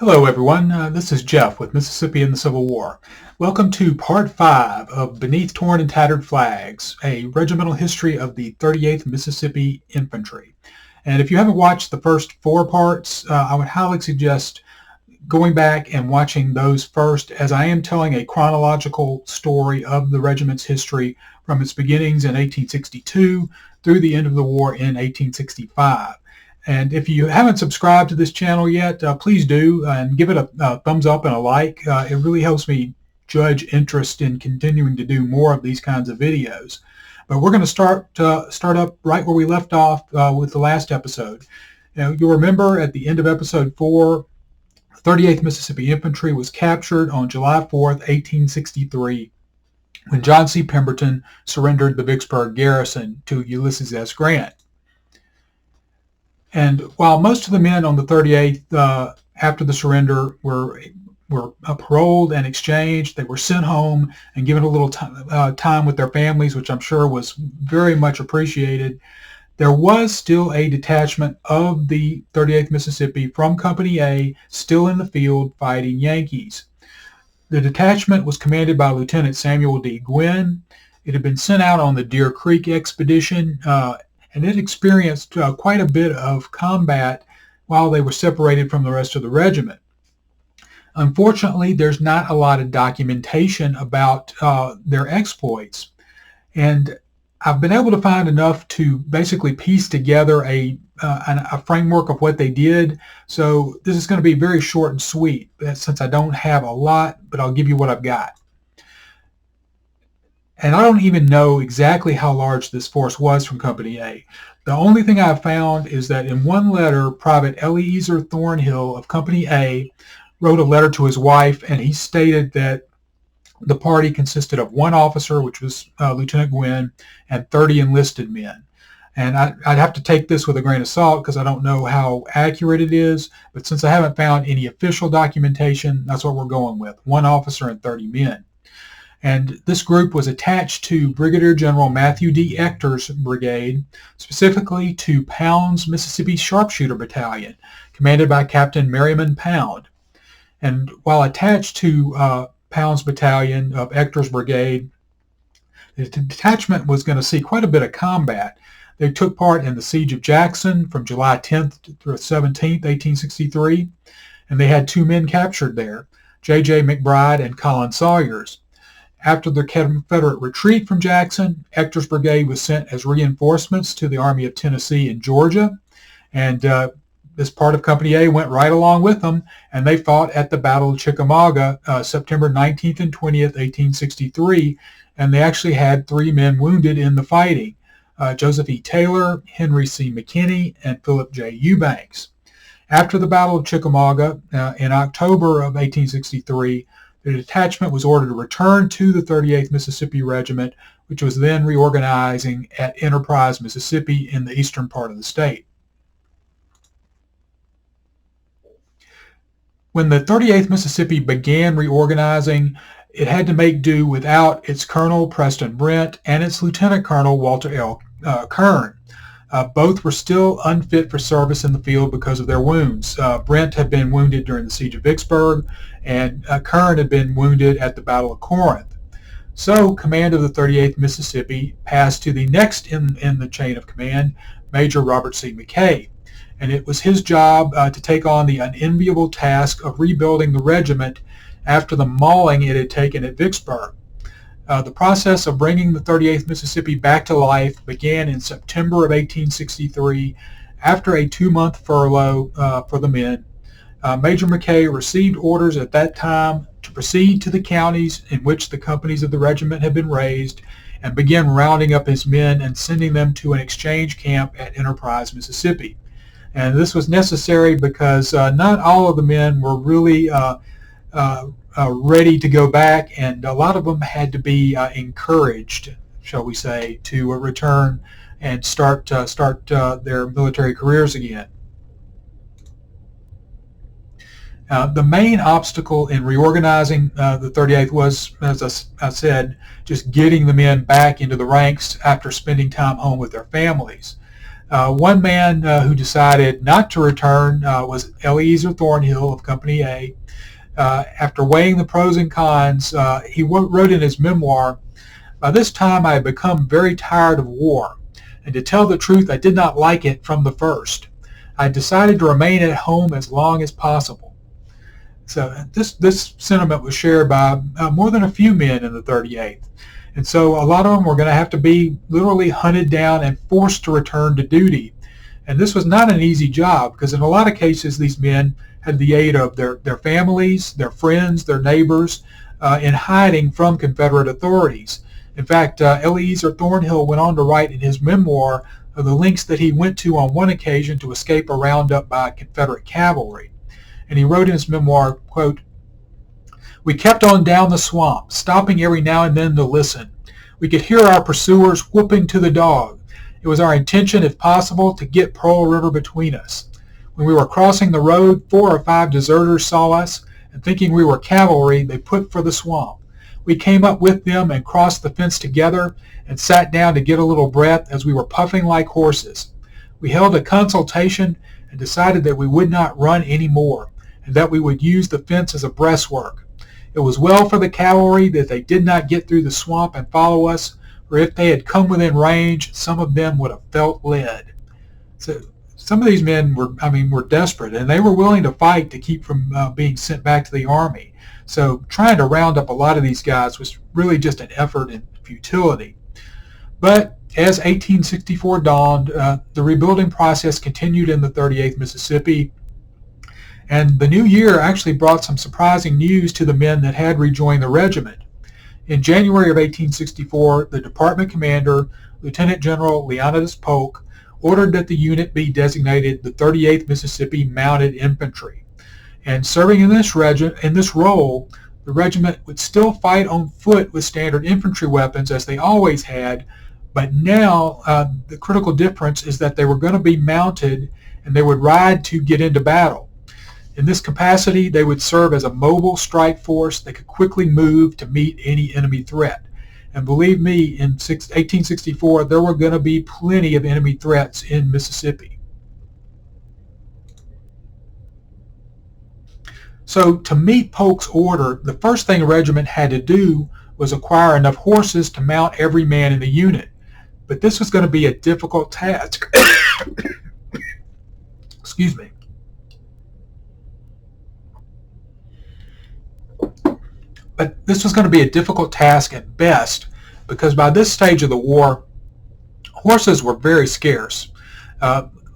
Hello everyone, this is Jeff with Mississippi in the Civil War. Welcome to Part 5 of Beneath Torn and Tattered Flags, a regimental history of the 38th Mississippi Infantry. And if you haven't watched the first 4 parts, I would highly suggest going back and watching those first, as I am telling a chronological story of the regiment's history from its beginnings in 1862 through the end of the war in 1865. And if you haven't subscribed to this channel yet, please do and give it a thumbs up and a like. It really helps me judge interest in continuing to do more of these kinds of videos. But we're going to start up right where we left off with the last episode. You'll remember at the end of episode 4, 38th Mississippi Infantry was captured on July 4th, 1863, when John C. Pemberton surrendered the Vicksburg garrison to Ulysses S. Grant. And while most of the men on the 38th, after the surrender, were paroled and exchanged, they were sent home and given a little time with their families, which I'm sure was very much appreciated. There was still a detachment of the 38th Mississippi from Company A still in the field fighting Yankees. The detachment was commanded by Lieutenant Samuel D. Gwynn. It had been sent out on the Deer Creek expedition, and it experienced quite a bit of combat while they were separated from the rest of the regiment. Unfortunately, there's not a lot of documentation about their exploits, and I've been able to find enough to basically piece together a framework of what they did. So this is going to be very short and sweet, since I don't have a lot, but I'll give you what I've got. And I don't even know exactly how large this force was from Company A. The only thing I've found is that in one letter, Private Eliezer Thornhill of Company A wrote a letter to his wife, and he stated that the party consisted of 1 officer, which was Lieutenant Gwynn, and 30 enlisted men. And I'd have to take this with a grain of salt because I don't know how accurate it is, but since I haven't found any official documentation, that's what we're going with, 1 officer and 30 men. And this group was attached to Brigadier General Matthew D. Ector's brigade, specifically to Pound's Mississippi Sharpshooter Battalion, commanded by Captain Merriman Pound. And while attached to Pound's battalion of Ector's brigade, the detachment was going to see quite a bit of combat. They took part in the Siege of Jackson from July 10th through 17th, 1863, and they had 2 men captured there, J.J. McBride and Colin Sawyers. After the Confederate retreat from Jackson, Ector's brigade was sent as reinforcements to the Army of Tennessee and Georgia, and this part of Company A went right along with them, and they fought at the Battle of Chickamauga, September 19th and 20th, 1863, and they actually had 3 men wounded in the fighting, Joseph E. Taylor, Henry C. McKinney, and Philip J. Eubanks. After the Battle of Chickamauga, in October of 1863, the detachment was ordered to return to the 38th Mississippi Regiment, which was then reorganizing at Enterprise, Mississippi, in the eastern part of the state. When the 38th Mississippi began reorganizing, it had to make do without its Colonel Preston Brent and its Lieutenant Colonel Walter L. Kern. Both were still unfit for service in the field because of their wounds. Brent had been wounded during the Siege of Vicksburg, and Kern had been wounded at the Battle of Corinth. So command of the 38th Mississippi passed to the next in the chain of command, Major Robert C. McKay. And it was his job to take on the unenviable task of rebuilding the regiment after the mauling it had taken at Vicksburg. The process of bringing the 38th Mississippi back to life began in September of 1863 after a 2-month furlough for the men. Major McKay received orders at that time to proceed to the counties in which the companies of the regiment had been raised and begin rounding up his men and sending them to an exchange camp at Enterprise, Mississippi. And this was necessary because not all of the men were really ready to go back, and a lot of them had to be encouraged, shall we say, to return and start their military careers again. The main obstacle in reorganizing the 38th was, as I said, just getting the men back into the ranks after spending time home with their families. One man who decided not to return was Eliezer Thornhill of Company A. After weighing the pros and cons, he wrote in his memoir, "By this time I had become very tired of war, and to tell the truth, I did not like it from the first. I decided to remain at home as long as possible." So this sentiment was shared by more than a few men in the 38th. And so a lot of them were going to have to be literally hunted down and forced to return to duty. And this was not an easy job, because in a lot of cases these men had the aid of their families, their friends, their neighbors, in hiding from Confederate authorities. In fact, Eliezer Thornhill went on to write in his memoir of the lengths that he went to on one occasion to escape a roundup by Confederate cavalry. And he wrote in his memoir, quote, "We kept on down the swamp, stopping every now and then to listen. We could hear our pursuers whooping to the dog. It was our intention, if possible, to get Pearl River between us. When we were crossing the road, 4 or 5 deserters saw us, and thinking we were cavalry, they put for the swamp. We came up with them and crossed the fence together and sat down to get a little breath as we were puffing like horses. We held a consultation and decided that we would not run any more, and that we would use the fence as a breastwork. It was well for the cavalry that they did not get through the swamp and follow us, for if they had come within range, some of them would have felt lead." So some of these men were desperate, and they were willing to fight to keep from being sent back to the army. So trying to round up a lot of these guys was really just an effort in futility. But as 1864 dawned, the rebuilding process continued in the 38th Mississippi, and the new year actually brought some surprising news to the men that had rejoined the regiment. In January of 1864, the department commander, Lieutenant General Leonidas Polk, ordered that the unit be designated the 38th Mississippi Mounted Infantry. And serving in this role, the regiment would still fight on foot with standard infantry weapons as they always had, but now the critical difference is that they were going to be mounted and they would ride to get into battle. In this capacity, they would serve as a mobile strike force that could quickly move to meet any enemy threat. And believe me, in 1864, there were going to be plenty of enemy threats in Mississippi. So to meet Polk's order, the first thing a regiment had to do was acquire enough horses to mount every man in the unit. But this was going to be a difficult task. Excuse me. But this was going to be a difficult task at best, because by this stage of the war, horses were very scarce.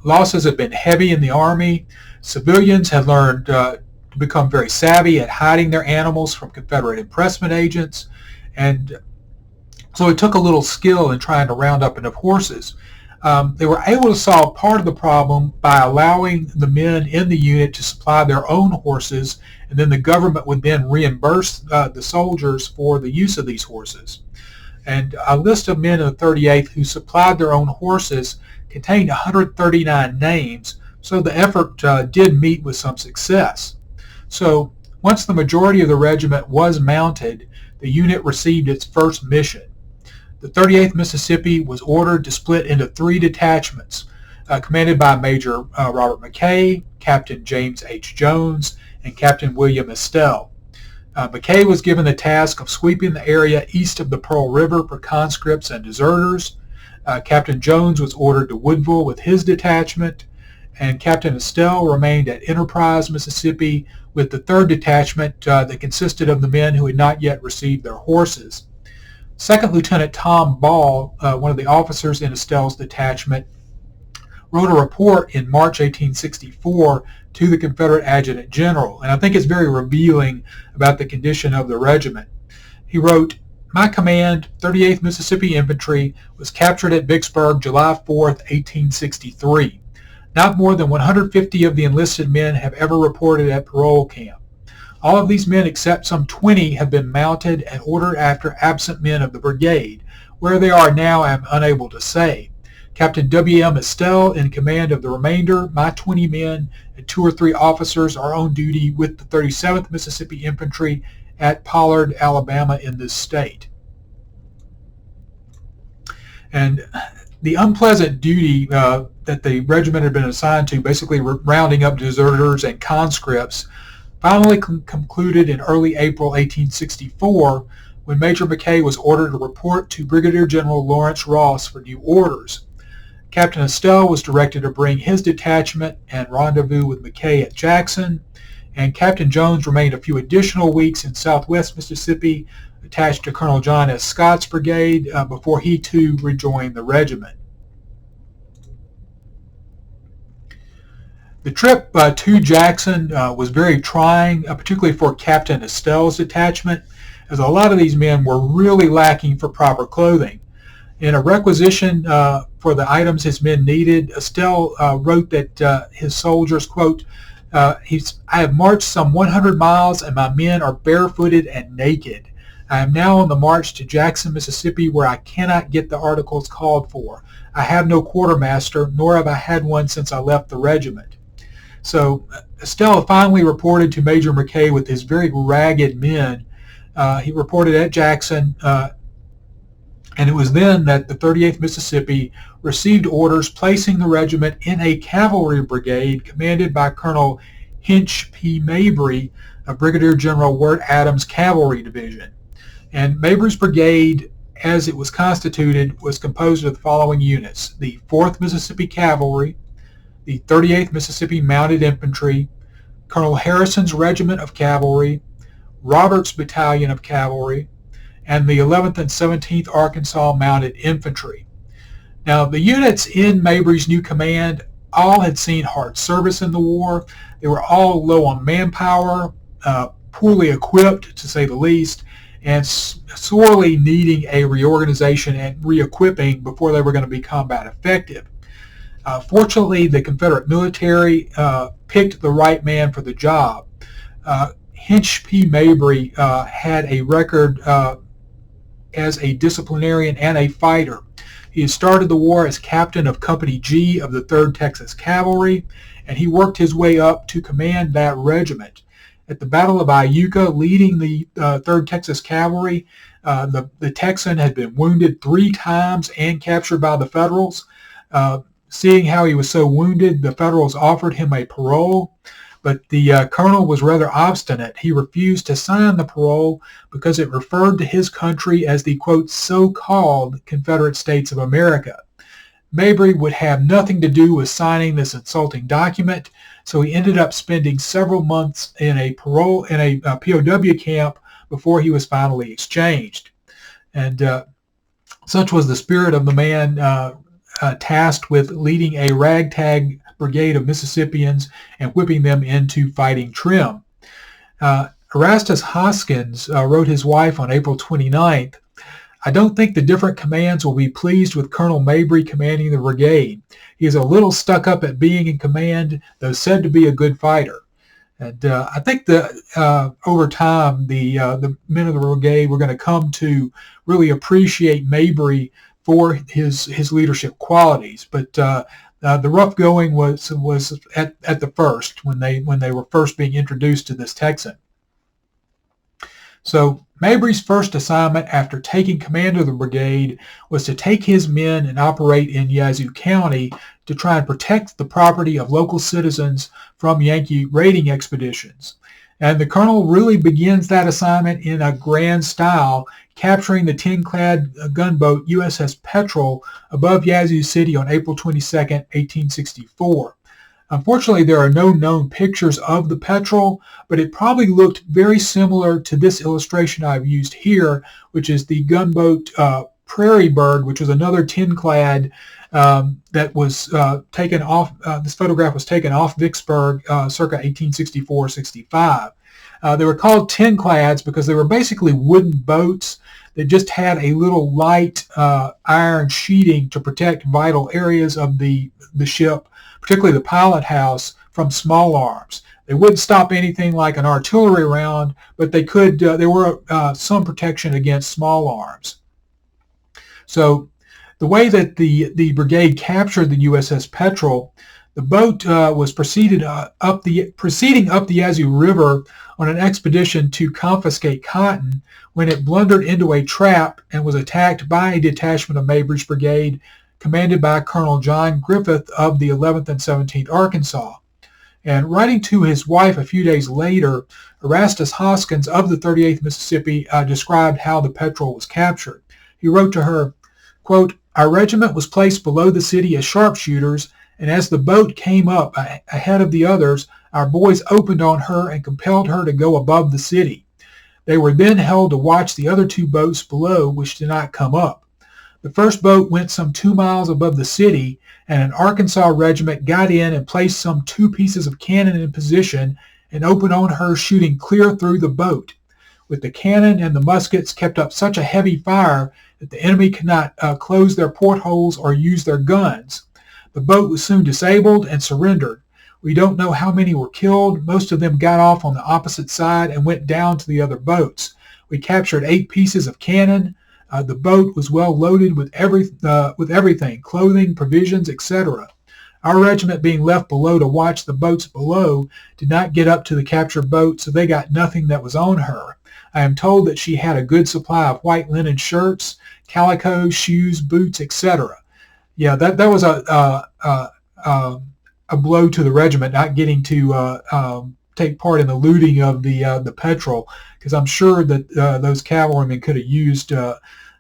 Losses had been heavy in the army. Civilians had learned to become very savvy at hiding their animals from Confederate impressment agents, and so it took a little skill in trying to round up enough horses. They were able to solve part of the problem by allowing the men in the unit to supply their own horses, and then the government would then reimburse the soldiers for the use of these horses. And a list of men in the 38th who supplied their own horses contained 139 names, so the effort did meet with some success. So once the majority of the regiment was mounted, the unit received its first mission. The 38th Mississippi was ordered to split into 3 detachments, commanded by Major Robert McKay, Captain James H. Jones, and Captain William Estelle. McKay was given the task of sweeping the area east of the Pearl River for conscripts and deserters. Captain Jones was ordered to Woodville with his detachment, and Captain Estelle remained at Enterprise, Mississippi, with the 3rd detachment that consisted of the men who had not yet received their horses. Second Lieutenant Tom Ball, one of the officers in Estelle's detachment, wrote a report in March 1864 to the Confederate Adjutant General, and I think it's very revealing about the condition of the regiment. He wrote, "My command, 38th Mississippi Infantry, was captured at Vicksburg July 4th, 1863. Not more than 150 of the enlisted men have ever reported at parole camp. All of these men except some 20 have been mounted and ordered after absent men of the brigade. Where they are now I am unable to say. Captain W.M. Estelle in command of the remainder, my 20 men, and 2 or 3 officers are on duty with the 37th Mississippi Infantry at Pollard, Alabama in this state." And the unpleasant duty that the regiment had been assigned to, basically rounding up deserters and conscripts, finally concluded in early April 1864 when Major McKay was ordered to report to Brigadier General Lawrence Ross for new orders. Captain Estelle was directed to bring his detachment and rendezvous with McKay at Jackson, and Captain Jones remained a few additional weeks in southwest Mississippi, attached to Colonel John S. Scott's brigade, before he too rejoined the regiment. The trip to Jackson was very trying, particularly for Captain Estelle's detachment, as a lot of these men were really lacking for proper clothing. In a requisition for the items his men needed, Estelle wrote that his soldiers, quote, I have marched some 100 miles and my men are barefooted and naked. I am now on the march to Jackson, Mississippi, where I cannot get the articles called for. I have no quartermaster, nor have I had one since I left the regiment. So Estelle finally reported to Major McKay with his very ragged men. He reported at Jackson, and it was then that the 38th Mississippi received orders placing the regiment in a cavalry brigade commanded by Colonel Hinch P. Mabry of Brigadier General Wirt Adams' Cavalry Division. And Mabry's brigade, as it was constituted, was composed of the following units: the 4th Mississippi Cavalry, the 38th Mississippi Mounted Infantry, Colonel Harrison's Regiment of Cavalry, Robert's Battalion of Cavalry, and the 11th and 17th Arkansas Mounted Infantry. Now, the units in Mabry's new command all had seen hard service in the war. They were all low on manpower, poorly equipped, to say the least, and sorely needing a reorganization and re-equipping before they were going to be combat effective. Fortunately, the Confederate military picked the right man for the job. Hinch P. Mabry had a record as a disciplinarian and a fighter. He had started the war as captain of Company G of the 3rd Texas Cavalry, and he worked his way up to command that regiment. At the Battle of Iuka, leading the 3rd Texas Cavalry, the Texan had been wounded 3 times and captured by the Federals. Seeing how he was so wounded, the Federals offered him a parole, but the colonel was rather obstinate. He refused to sign the parole because it referred to his country as the, quote, so-called Confederate States of America. Mabry would have nothing to do with signing this insulting document, so he ended up spending several months in a POW camp before he was finally exchanged. And such was the spirit of the man tasked with leading a ragtag brigade of Mississippians and whipping them into fighting trim. Erastus Hoskins wrote his wife on April 29th, I don't think the different commands will be pleased with Colonel Mabry commanding the brigade. He is a little stuck up at being in command, though said to be a good fighter. And I think that over time, the men of the brigade were going to come to really appreciate Mabry for his leadership qualities. But the rough going was at the first, when they were first being introduced to this Texan. So Mabry's first assignment after taking command of the brigade was to take his men and operate in Yazoo County to try and protect the property of local citizens from Yankee raiding expeditions. And the colonel really begins that assignment in a grand style, capturing the tin-clad gunboat USS Petrel above Yazoo City on April 22, 1864. Unfortunately, there are no known pictures of the Petrel, but it probably looked very similar to this illustration I've used here, which is the gunboat Prairie Bird, which was another tin-clad that was taken off. This photograph was taken off Vicksburg circa 1864-65. They were called tin-clads because they were basically wooden boats that just had a little light iron sheeting to protect vital areas of the ship, particularly the pilot house, from small arms. They wouldn't stop anything like an artillery round, but they could. There were some protection against small arms. So the way that the brigade captured the USS Petrel, the boat was proceeding up the Yazoo River on an expedition to confiscate cotton when it blundered into a trap and was attacked by a detachment of Mabry's brigade commanded by Colonel John Griffith of the 11th and 17th Arkansas. And writing to his wife a few days later, Erastus Hoskins of the 38th Mississippi described how the Petrel was captured. He wrote to her, quote, "Our regiment was placed below the city as sharpshooters, and as the boat came up ahead of the others, our boys opened on her and compelled her to go above the city. They were then held to watch the other two boats below, which did not come up. The first boat went some 2 miles above the city, and an Arkansas regiment got in and placed some 2 pieces of cannon in position and opened on her, shooting clear through the boat. With the cannon and the muskets kept up such a heavy fire that the enemy could not close their portholes or use their guns. The boat was soon disabled and surrendered. We don't know how many were killed. Most of them got off on the opposite side and went down to the other boats. We captured 8 pieces of cannon. The boat was well loaded with everything, clothing, provisions, etc. Our regiment, being left below to watch the boats below, did not get up to the captured boat, so they got nothing that was on her. I am told that she had a good supply of white linen shirts, calico, shoes, boots, etc." Yeah, that was a blow to the regiment, not getting to take part in the looting of the Petrel, because I'm sure that those cavalrymen could have used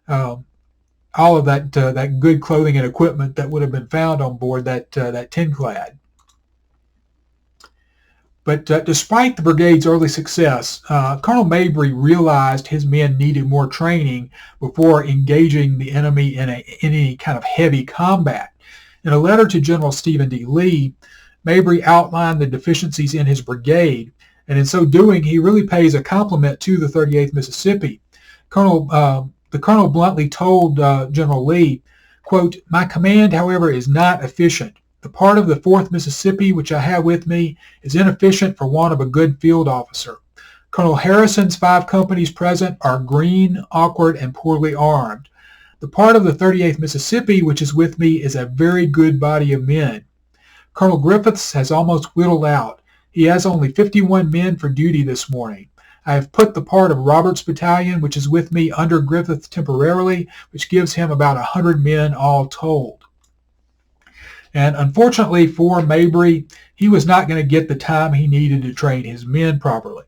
all of that good clothing and equipment that would have been found on board that tin-clad. But despite the brigade's early success, Colonel Mabry realized his men needed more training before engaging the enemy in any kind of heavy combat. In a letter to General Stephen D. Lee, Mabry outlined the deficiencies in his brigade, and in so doing, he really pays a compliment to the 38th Mississippi. The colonel bluntly told General Lee, quote, "My command, however, is not efficient. The part of the 4th Mississippi which I have with me is inefficient for want of a good field officer. Colonel Harrison's 5 companies present are green, awkward, and poorly armed. The part of the 38th Mississippi which is with me is a very good body of men. Colonel Griffiths has almost whittled out. He has only 51 men for duty this morning. I have put the part of Robert's battalion, which is with me, under Griffith temporarily, which gives him about 100 men all told." And unfortunately for Mabry, he was not going to get the time he needed to train his men properly.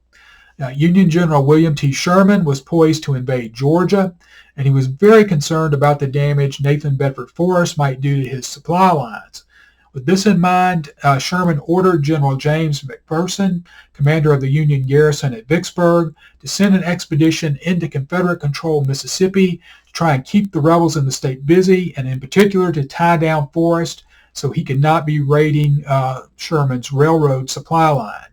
Union General William T. Sherman was poised to invade Georgia, and he was very concerned about the damage Nathan Bedford Forrest might do to his supply lines. With this in mind, Sherman ordered General James McPherson, commander of the Union garrison at Vicksburg, to send an expedition into Confederate-controlled Mississippi to try and keep the rebels in the state busy, and in particular to tie down Forrest so he could not be raiding Sherman's railroad supply line.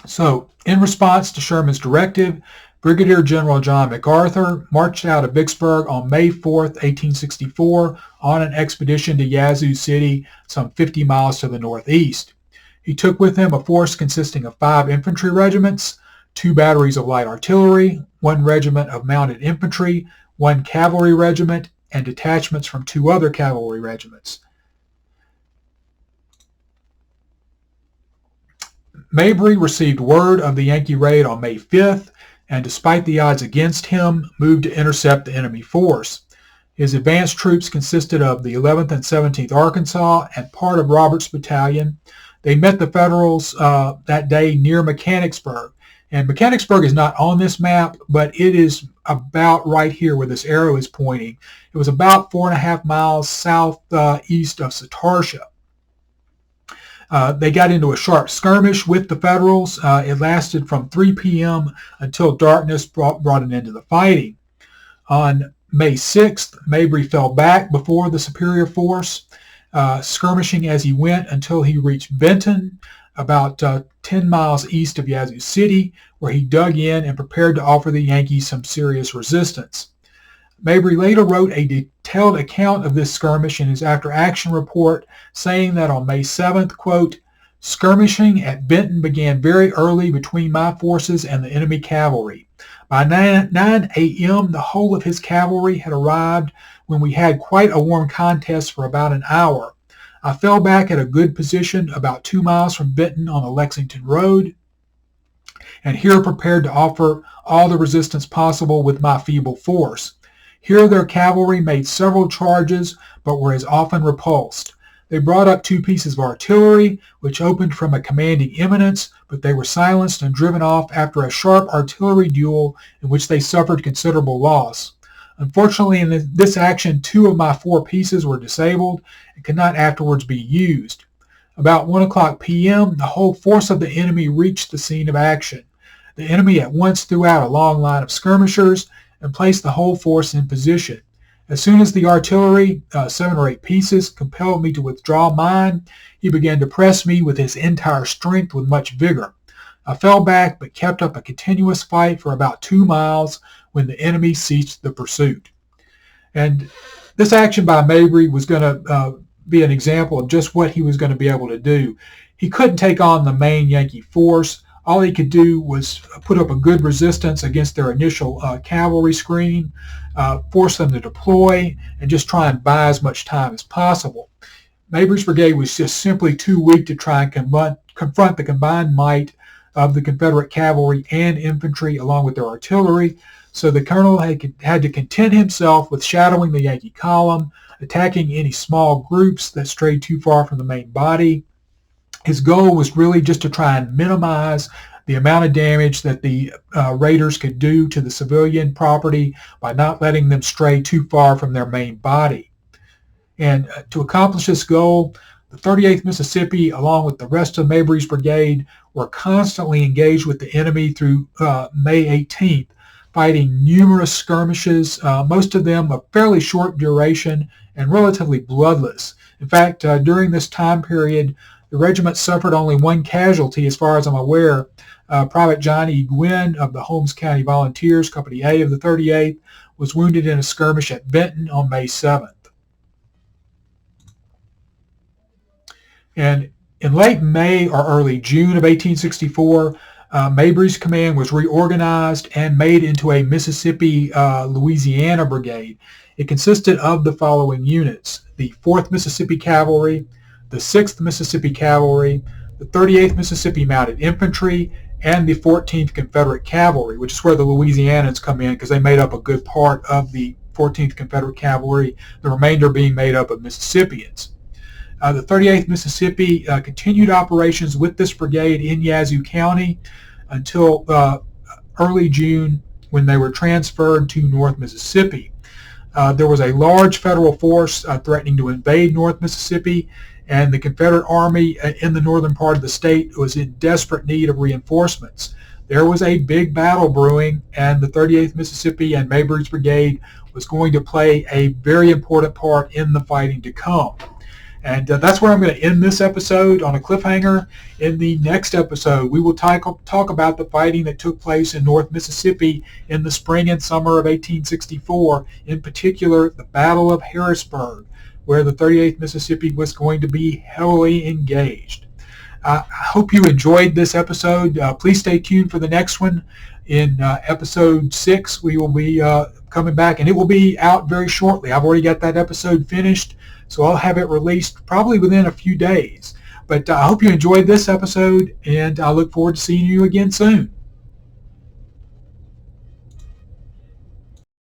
So, in response to Sherman's directive, Brigadier General John MacArthur marched out of Vicksburg on May 4, 1864, on an expedition to Yazoo City, some 50 miles to the northeast. He took with him a force consisting of 5 infantry regiments, 2 batteries of light artillery, 1 regiment of mounted infantry, 1 cavalry regiment, and detachments from 2 other cavalry regiments. Mabry received word of the Yankee raid on May 5th, and despite the odds against him, moved to intercept the enemy force. His advanced troops consisted of the 11th and 17th Arkansas and part of Robert's battalion. They met the Federals that day near Mechanicsburg. And Mechanicsburg is not on this map, but it is about right here where this arrow is pointing. It was about 4.5 miles southeast of Satartia. They got into a sharp skirmish with the Federals. It lasted from 3 p.m. until darkness brought an end to the fighting. On May 6th, Mabry fell back before the superior force, skirmishing as he went until he reached Benton, about 10 miles east of Yazoo City, where he dug in and prepared to offer the Yankees some serious resistance. Mabry later wrote a detailed account of this skirmish in his after-action report, saying that on May 7th, quote, "Skirmishing at Benton began very early between my forces and the enemy cavalry. By 9 a.m., the whole of his cavalry had arrived, when we had quite a warm contest for about an hour. I fell back at a good position about 2 miles from Benton on the Lexington Road, and here prepared to offer all the resistance possible with my feeble force. Here their cavalry made several charges, but were as often repulsed. They brought up 2 pieces of artillery, which opened from a commanding eminence, but they were silenced and driven off after a sharp artillery duel in which they suffered considerable loss. Unfortunately, in this action, 2 of my 4 pieces were disabled and could not afterwards be used. About 1 o'clock p.m., the whole force of the enemy reached the scene of action. The enemy at once threw out a long line of skirmishers and placed the whole force in position. As soon as the artillery, 7 or 8 pieces, compelled me to withdraw mine, he began to press me with his entire strength with much vigor. I fell back but kept up a continuous fight for about 2 miles when the enemy ceased the pursuit. And this action by Mabry was going to be an example of just what he was going to be able to do. He couldn't take on the main Yankee force. All he could do was put up a good resistance against their initial cavalry screen, force them to deploy, and just try and buy as much time as possible. Mabry's brigade was just simply too weak to try and confront the combined might of the Confederate cavalry and infantry along with their artillery, so the colonel had to content himself with shadowing the Yankee column, attacking any small groups that strayed too far from the main body. His goal was really just to try and minimize the amount of damage that the raiders could do to the civilian property by not letting them stray too far from their main body. And to accomplish this goal, the 38th Mississippi, along with the rest of Mabry's brigade, were constantly engaged with the enemy through May 18th, fighting numerous skirmishes, most of them of fairly short duration and relatively bloodless. In fact, during this time period, the regiment suffered only 1 casualty, as far as I'm aware. Private John E. Gwynn of the Holmes County Volunteers, Company A of the 38th, was wounded in a skirmish at Benton on May 7th. And in late May or early June of 1864, Mabry's command was reorganized and made into a Mississippi Louisiana brigade. It consisted of the following units: the 4th Mississippi Cavalry, the 6th Mississippi Cavalry, the 38th Mississippi Mounted Infantry, and the 14th Confederate Cavalry, which is where the Louisianans come in because they made up a good part of the 14th Confederate Cavalry, the remainder being made up of Mississippians. The 38th Mississippi continued operations with this brigade in Yazoo County until early June, when they were transferred to North Mississippi. There was a large federal force threatening to invade North Mississippi, and the Confederate Army in the northern part of the state was in desperate need of reinforcements. There was a big battle brewing, and the 38th Mississippi and Mabry's brigade was going to play a very important part in the fighting to come. And that's where I'm going to end this episode, on a cliffhanger. In the next episode, we will talk about the fighting that took place in North Mississippi in the spring and summer of 1864, in particular the Battle of Harrisburg, where the 38th Mississippi was going to be heavily engaged. I hope you enjoyed this episode. Please stay tuned for the next one. In episode 6, we will be coming back, and it will be out very shortly. I've already got that episode finished, so I'll have it released probably within a few days. But I hope you enjoyed this episode, and I look forward to seeing you again soon.